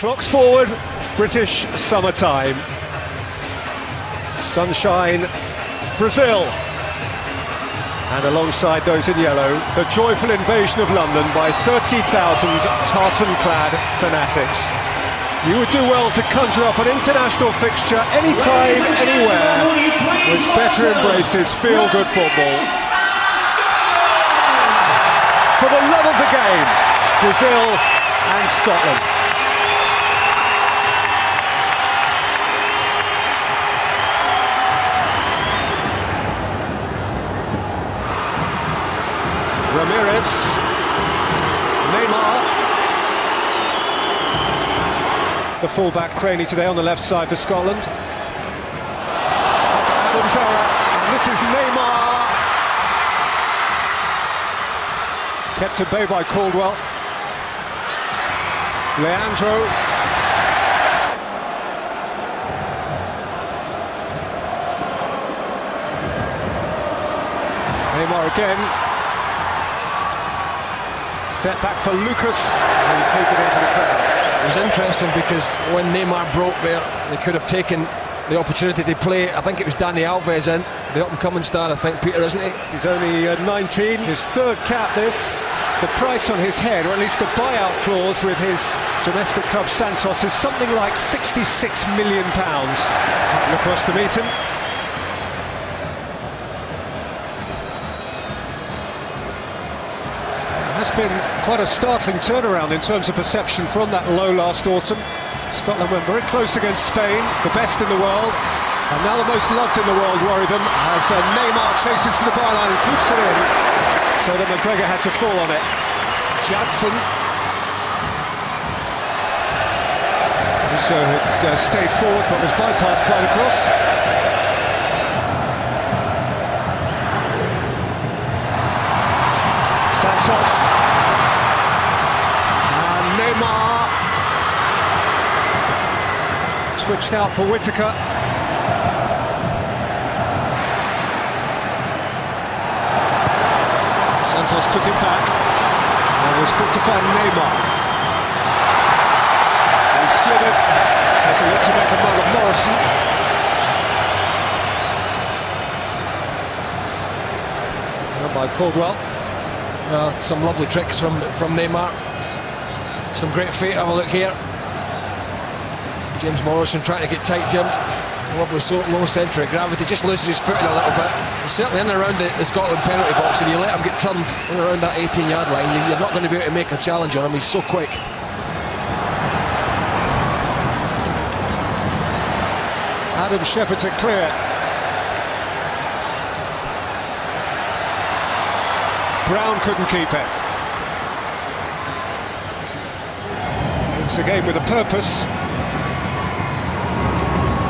Clocks forward, British summertime. Sunshine, Brazil. And alongside those in yellow, the joyful invasion of London by 30,000 tartan-clad fanatics. You would do well to conjure up an international fixture anytime, anywhere, which better embraces feel-good football. For the love of the game, Brazil and Scotland. Ramirez, Neymar. The fullback Craney today on the left side for Scotland. That's Adam's error, and this is Neymar. Kept at bay by Caldwell. Leandro. Neymar again. Set back for Lucas, and he's taken into the crowd. It was interesting because when Neymar broke there, they could have taken the opportunity to play. I think it was Dani Alves in, the up-and-coming star, I think, Peter, isn't he? He's only 19, his third cap this. The price on his head, or at least the buyout clause with his domestic club Santos, is something like £66 million. Hutton across to meet him. Has been quite a startling turnaround in terms of perception from that low last autumn. Scotland went very close against Spain, the best in the world, and now the most loved in the world worry them as Neymar chases to the byline and keeps it in, so that McGregor had to fall on it. Jadson, also had stayed forward but was bypassed by the cross. Santos and Neymar switched out for Whittaker. Santos took it back and was quick to find Neymar. And slithered as he looked to make a man of Morrison. Run by Caldwell. Some lovely tricks from Neymar. Some great feet. Have a look here. James Morrison trying to get tight to him. Lovely low centre of gravity. Just loses his footing a little bit. He's certainly in and around the Scotland penalty box. If you let him get turned in around that 18-yard line, you're not going to be able to make a challenge on him. He's so quick. Adam shepherds it clear. Brown couldn't keep it. It's a game with a purpose.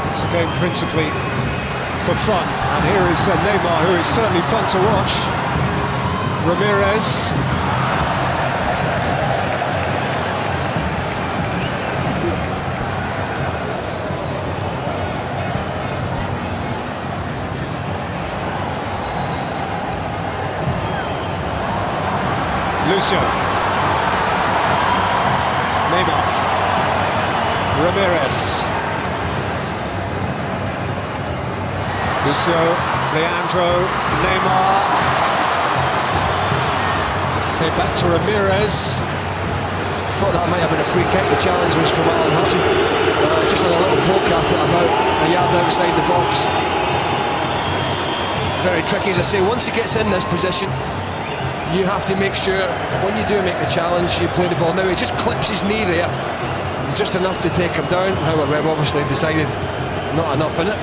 It's a game principally for fun. And here is Neymar, who is certainly fun to watch. Ramirez. Lucio, Neymar, Ramirez, Lucio, Leandro, Neymar, okay, back to Ramirez. Thought that might have been a free kick. The challenge was from Alan Hutton, just with a little poke at it about a yard outside the box. Very tricky, as I say. Once he gets in this position, you have to make sure, when you do make the challenge, you play the ball. Now, he just clips his knee there, just enough to take him down. However, we've obviously decided not enough in it.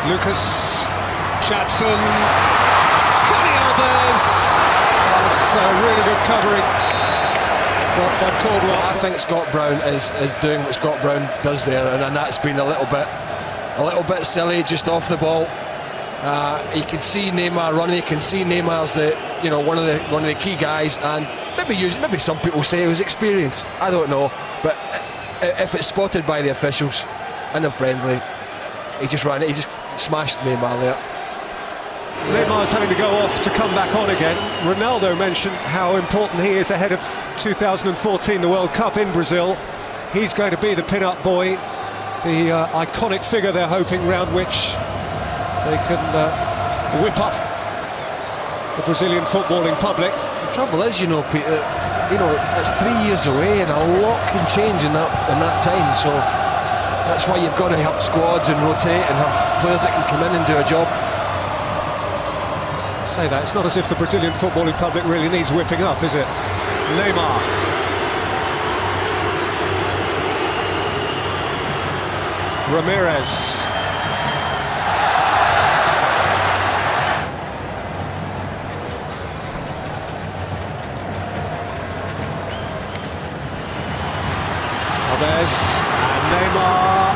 Lucas, Jadson, Dani Alves. That's a really good covering by Caldwell. I think Scott Brown is doing what Scott Brown does there, and that's been a little bit silly, just off the ball. You can see Neymar running. You can see Neymar's one of the key guys, and maybe some people say it was experience. I don't know, but if it's spotted by the officials and a friendly, he just smashed Neymar there. Neymar's having to go off to come back on again. Ronaldo mentioned how important he is ahead of 2014, the World Cup in Brazil. He's going to be the pin-up boy, the iconic figure they're hoping round which they can whip up the Brazilian footballing public. The trouble is, Peter, it's 3 years away and a lot can change in that time, so that's why you've got to have squads and rotate and have players that can come in and do a job. Say that, it's not as if the Brazilian footballing public really needs whipping up, is it? Neymar. Ramirez. Alves and Neymar.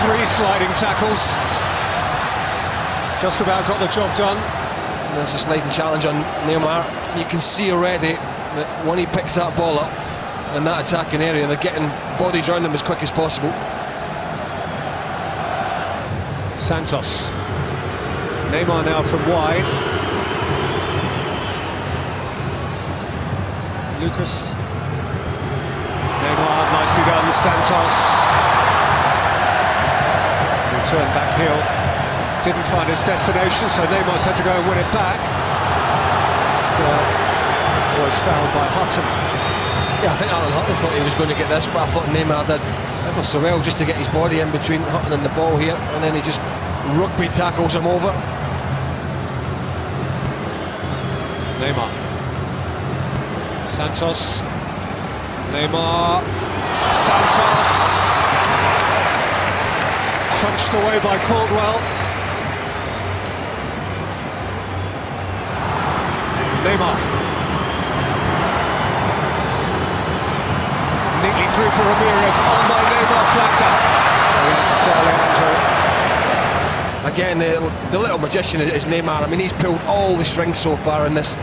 3 sliding tackles. Just about got the job done. And there's a sliding challenge on Neymar. You can see already that when he picks that ball up in that attacking area, they're getting bodies around him as quick as possible. Santos. Neymar now from wide. Lucas. Neymar, nicely done. Santos. Return back heel. Didn't find his destination, so Neymar's had to go and win it back. Was fouled by Hutton. Yeah, I think Alan Hutton thought he was going to get this, but I thought Neymar did ever so well just to get his body in between Hutton and the ball here, and then he just rugby tackles him over. Neymar. Santos. Neymar. Santos. Crunched away by Caldwell. Neymar. Neatly through for Ramirez, on by Neymar, flags up against Talento. Again, the little magician is Neymar. I mean, he's pulled all the strings so far in this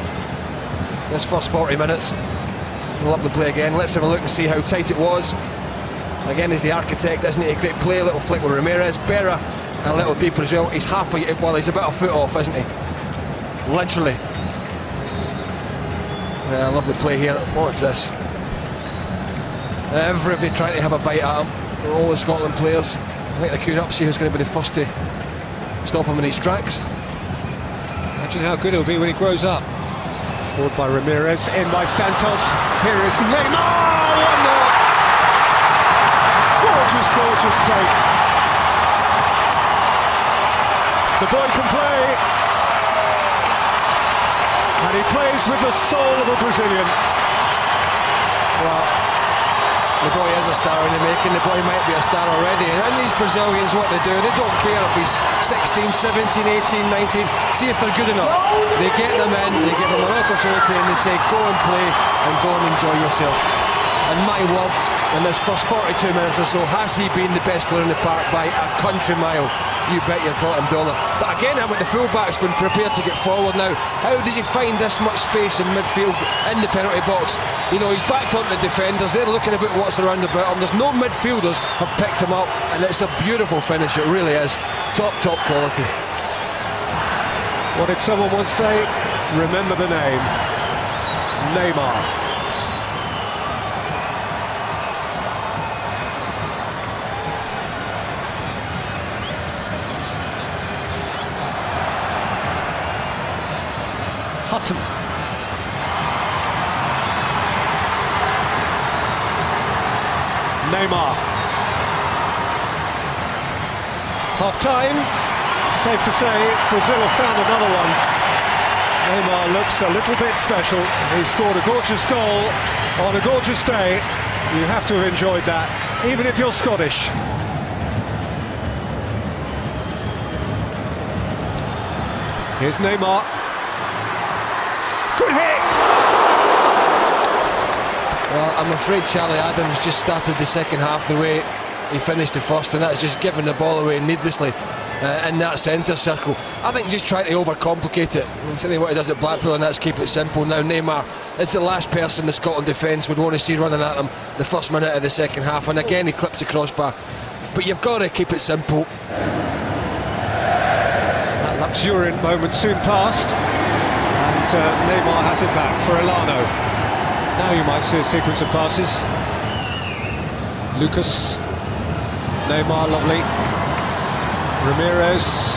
first 40 minutes. We'll have the play again. Let's have a look and see how tight it was. Again, he's the architect, isn't he? A great play, a little flick with Ramirez. Berra a little deeper as well. He's he's about a foot off, isn't he? Literally. Yeah, lovely play here. What's this? Everybody trying to have a bite at him. All the Scotland players. I think they're queuing up to see who's going to be the first to stop him in his tracks. Imagine how good he'll be when he grows up. Forward by Ramirez, in by Santos. Here is Neymar! 1-0! Gorgeous, gorgeous take. The boy can play. And he plays with the soul of a Brazilian. Well, the boy is a star in the making. The boy might be a star already. And these Brazilians, what they do, they don't care if he's 16, 17, 18, 19. See if they're good enough. They get them in, they give them an opportunity, and they say, go and play and go and enjoy yourself. And my word, in this first 42 minutes or so, has he been the best player in the park by a country mile? You bet your bottom dollar. But again, I think the fullback's been prepared to get forward now. How does he find this much space in midfield in the penalty box? You know, he's backed onto the defenders. They're looking about what's around about him. There's no midfielders have picked him up, and it's a beautiful finish. It really is. Top quality. What did someone once say? Remember the name. Neymar. Hutton. Neymar. Half-time. Safe to say, Brazil have found another one. Neymar looks a little bit special. He scored a gorgeous goal on a gorgeous day. You have to have enjoyed that, even if you're Scottish. Here's Neymar. Good hit! Well, I'm afraid Charlie Adams just started the second half the way he finished the first, and that's just giving the ball away needlessly in that centre circle. I think just trying to overcomplicate it. It's only what he does at Blackpool, and that's keep it simple. Now Neymar is the last person the Scotland defence would want to see running at them the first minute of the second half, and again he clips the crossbar. But you've got to keep it simple. That luxuriant moment soon passed, and Neymar has it back for Elano. Now you might see a sequence of passes. Lucas, Neymar, lovely. Ramirez.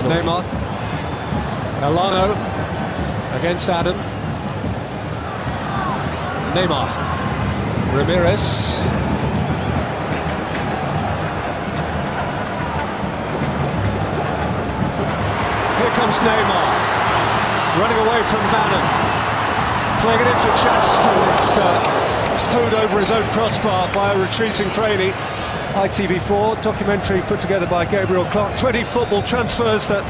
Neymar. Elano against Adam. Neymar. Ramirez. Here comes Neymar, running away from Bannon, playing it into Chocou. It's towed over his own crossbar by a retreating Craney. ITV4 documentary put together by Gabriel Clark. 20 football transfers that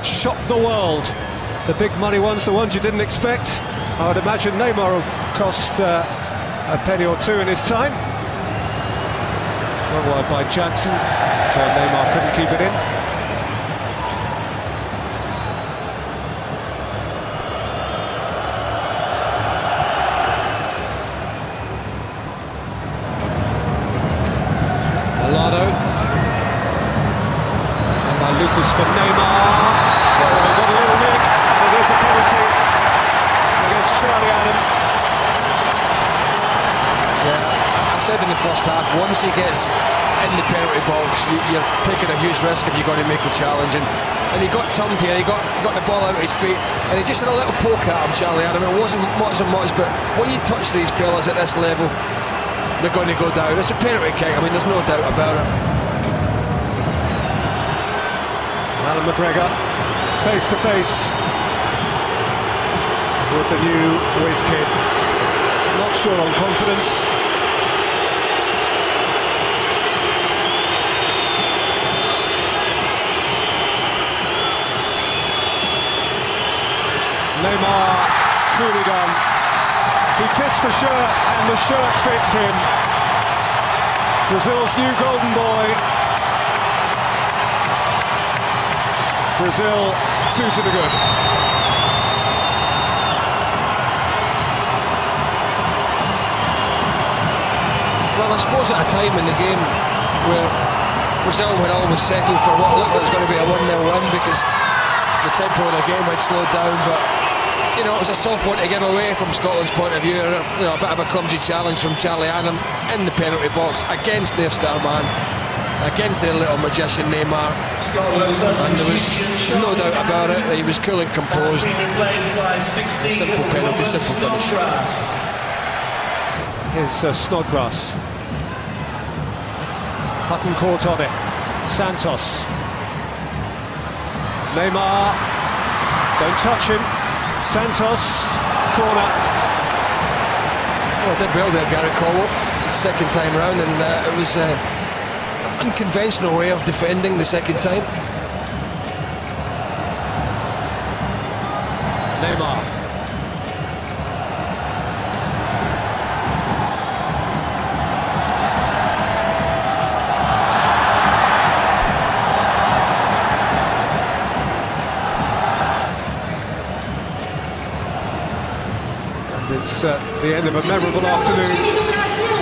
shocked the world. The big money ones, the ones you didn't expect. I would imagine Neymar will cost a penny or two in his time. Flung wide by Jansen. Neymar couldn't keep it in. Elano. And by Lucas for Neymar. They've got a little nick, and it is a penalty against Charlie Adam. Yeah, I said in the first half, once he gets in the penalty box, you're taking a huge risk if you're going to make a challenge. And he got turned here, he got the ball out of his feet, and he just had a little poke at him, Charlie Adam. It wasn't much, but when you touch these fellas at this level, they're going to go down. It's a penalty kick, I mean, there's no doubt about it. Alan McGregor, face to face with the new whiz kid. Not sure on confidence. Neymar, truly done. He fits the shirt, and the shirt fits him. Brazil's new golden boy. Brazil 2 to the good. Well, I suppose at a time in the game where Brazil had always settled for what looked like it was going to be a 1-0 win because the tempo of the game had slowed down, but you know, it was a soft one to give away from Scotland's point of view. You know, a bit of a clumsy challenge from Charlie Adam in the penalty box against their star man, against their little magician Neymar, and there was no doubt about it, he was cool and composed. A simple penalty, simple finish. Here's Snodgrass. Hutton caught on it. Santos. Neymar, don't touch him. Santos, corner. Well, did well there, Gary Caldwell, second time round, and it was an unconventional way of defending the second time. Neymar. It's the end of a memorable afternoon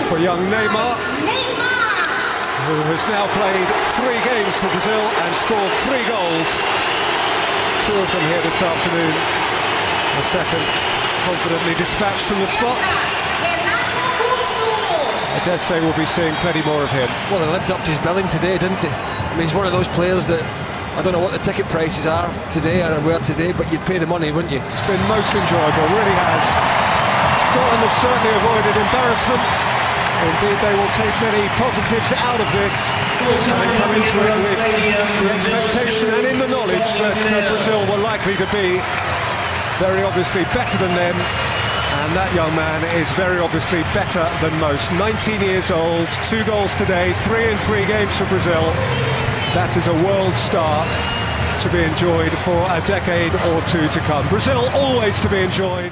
for young Neymar, who has now played 3 games for Brazil and scored 3 goals. 2 of them here this afternoon. The second confidently dispatched from the spot. I dare say we'll be seeing plenty more of him. Well, he lived up to his billing today, didn't he? I mean, he's one of those players that I don't know what the ticket prices are today and where today, but you'd pay the money, wouldn't you? It's been most enjoyable, really has. Scotland have certainly avoided embarrassment. Indeed, they will take many positives out of this, having come into it with the expectation and in the knowledge that Brazil were likely to be very obviously better than them, and that young man is very obviously better than most. 19 years old, 2 goals today, 3 in 3 games for Brazil. That is a world star to be enjoyed for a decade or 2 to come. Brazil always to be enjoyed.